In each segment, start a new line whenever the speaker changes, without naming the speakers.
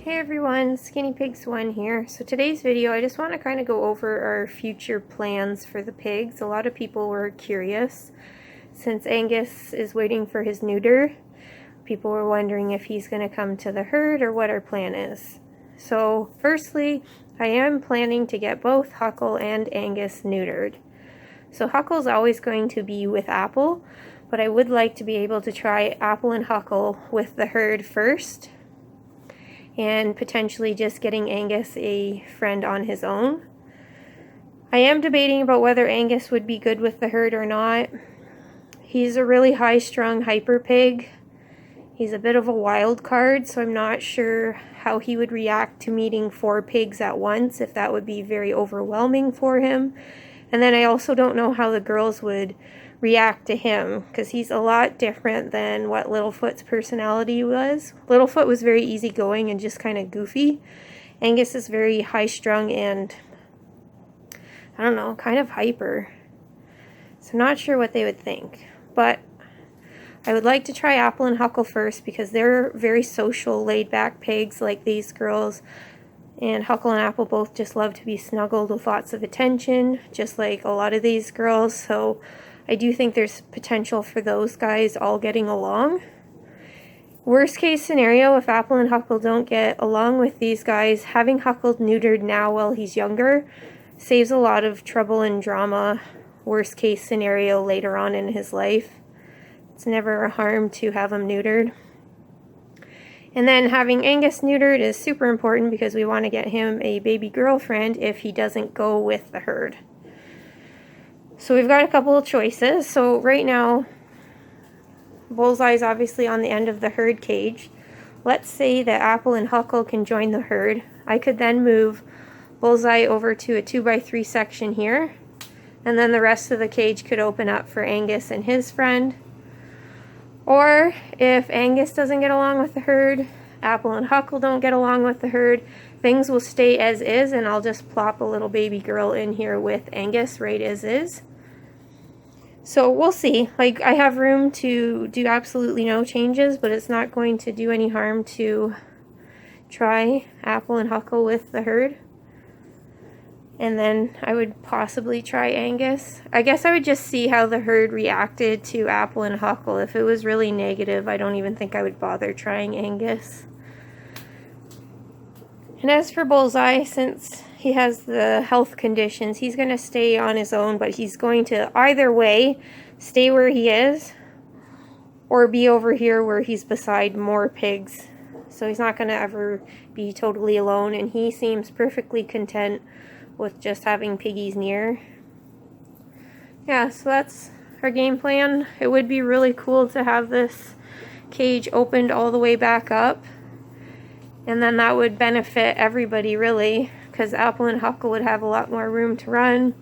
Hey everyone, Skinny Pigs 1 here. So today's video, I just want to kind of go over our future plans for the pigs. A lot of people were curious. Since Angus is waiting for his neuter, people were wondering if he's going to come to the herd or what our plan is. So firstly, I am planning to get both Huckle and Angus neutered. So Huckle's always going to be with Apple, but I would like to be able to try Apple and Huckle with the herd first, and potentially just getting Angus a friend on his own. I am debating about whether Angus would be good with the herd or not. He's a really high-strung hyper pig. He's a bit of a wild card, so I'm not sure how he would react to meeting 4 pigs at once, if that would be very overwhelming for him. And then I also don't know how the girls would react to him, because he's a lot different than what Littlefoot's personality was. Littlefoot was very easygoing and just kind of goofy. Angus is very high-strung and, I don't know, kind of hyper. So I'm not sure what they would think. But I would like to try Apple and Huckle first, because they're very social, laid-back pigs like these girls. And Huckle and Apple both just love to be snuggled with lots of attention, just like a lot of these girls. So I do think there's potential for those guys all getting along. Worst case scenario, if Apple and Huckle don't get along with these guys, having Huckle neutered now while he's younger saves a lot of trouble and drama. Worst case scenario later on in his life. It's never a harm to have him neutered. And then having Angus neutered is super important, because we want to get him a baby girlfriend if he doesn't go with the herd. So we've got a couple of choices. So right now, Bullseye is obviously on the end of the herd cage. Let's say that Apple and Huckle can join the herd. I could then move Bullseye over to a 2x3 section here, and then the rest of the cage could open up for Angus and his friend. Or if Angus doesn't get along with the herd, Apple and Huckle don't get along with the herd, things will stay as is, and I'll just plop a little baby girl in here with Angus right as is. So we'll see. Like, I have room to do absolutely no changes, but it's not going to do any harm to try Apple and Huckle with the herd. And then I would possibly try Angus. I guess I would just see how the herd reacted to Apple and Huckle. If it was really negative, I don't even think I would bother trying Angus. And as for Bullseye, since he has the health conditions, he's going to stay on his own, but he's going to either way stay where he is or be over here where he's beside more pigs. So he's not going to ever be totally alone, and he seems perfectly content with just having piggies near. Yeah, so that's our game plan. It would be really cool to have this cage opened all the way back up, and then that would benefit everybody really, because Apple and Huckle would have a lot more room to run.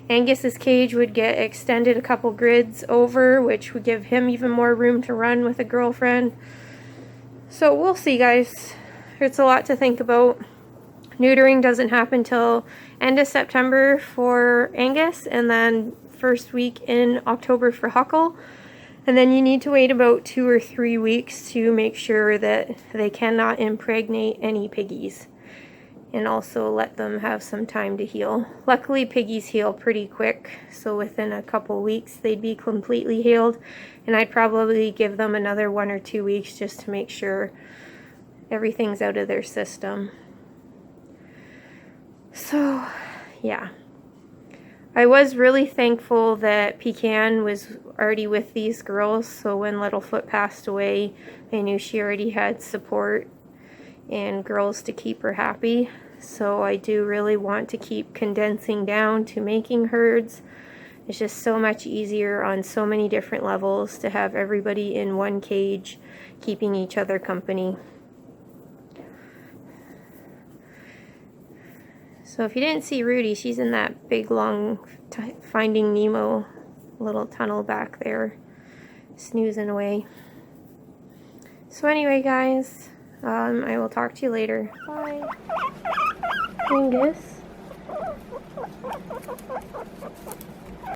Angus's cage would get extended a couple grids over, which would give him even more room to run with a girlfriend. So we'll see, guys. It's a lot to think about. Neutering doesn't happen till end of September for Angus, and then first week in October for Huckle. And then you need to wait about 2 or 3 weeks to make sure that they cannot impregnate any piggies, and also let them have some time to heal. Luckily, piggies heal pretty quick, so within a couple weeks they'd be completely healed, and I'd probably give them another 1 or 2 weeks just to make sure everything's out of their system. So, yeah. I was really thankful that Pecan was already with these girls, so when Littlefoot passed away, I knew she already had support and girls to keep her happy. So I do really want to keep condensing down to making herds. It's just so much easier on so many different levels to have everybody in one cage keeping each other company. So if you didn't see Rudy, she's in that big long Finding Nemo little tunnel back there, snoozing away. So anyway, guys, I will talk to you later. Bye. Angus.